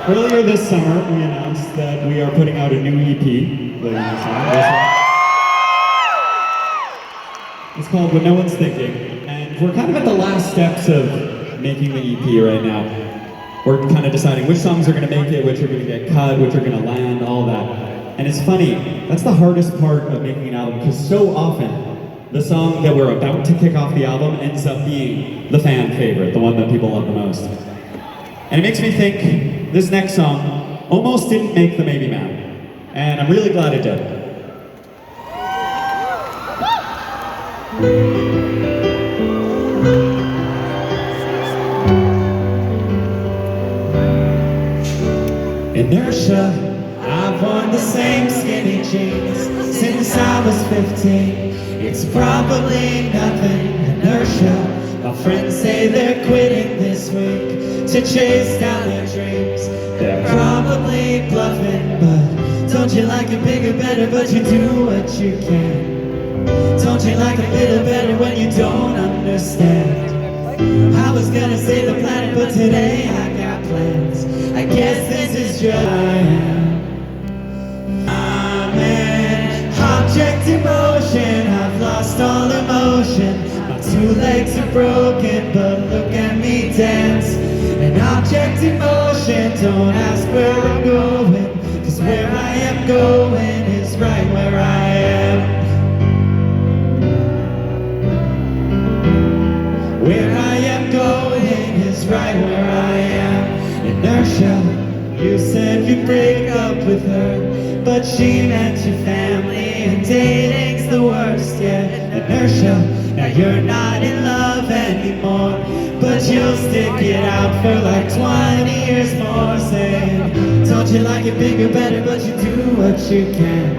Earlier this summer, we announced that we are putting out a new EP later this summer. It's called When No One's Thinking, and we're kind of at the last steps of making the EP right now. We're kind of deciding which songs are going to make it, which are going to get cut, which are going to land, all that. And it's funny, that's the hardest part of making an album, because so often the song that we're about to kick off the album ends up being the fan favorite, the one that people love the most. And it makes me think this next song almost didn't make the Maybe map, and I'm really glad it did. Inertia, I've worn the same skinny jeans since I was 15. It's probably nothing, inertia. My friends say they're quitting this week to chase down their dreams. They're probably bluffing, but don't you like it bigger, better, but you do what you can. Don't you like a little better when you don't understand? I was gonna save the planet, but today I got plans. I guess this is just who I am. I'm an object in motion, I've lost all emotion. My two legs are broken, but look at me dance. An object in motion, don't ask where I'm going, 'cause where I am going is right where I am. Where I am going is right where I am. Inertia, you said you'd break up with her, but she meant your family, and dating's the worst, yeah. Inertia, now you're not in love anymore, but you'll stick it out for like 20 years more, saying, don't you like it bigger, better, but you do what you can.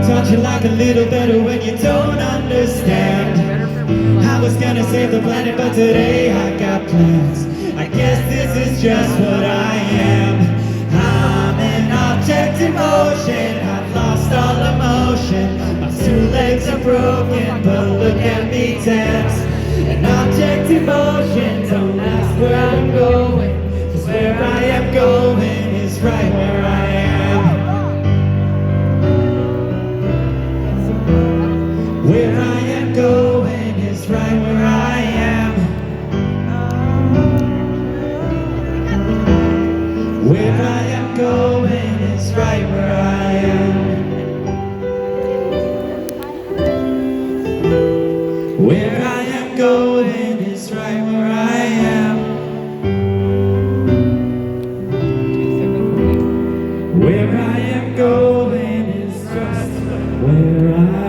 Don't you like a little better when you don't understand? I was gonna save the planet, but today I got plans. I guess this is just what I am. I'm an object in motion, I've lost all emotion. My two legs are broken, but look at me dance. An object in motion, don't ask where I'm going, 'cause where I am going is right where I am. Where I am going is right where I am. Where I am going is right where I am. Where I am going is right where I am. Where I am going is just where I am.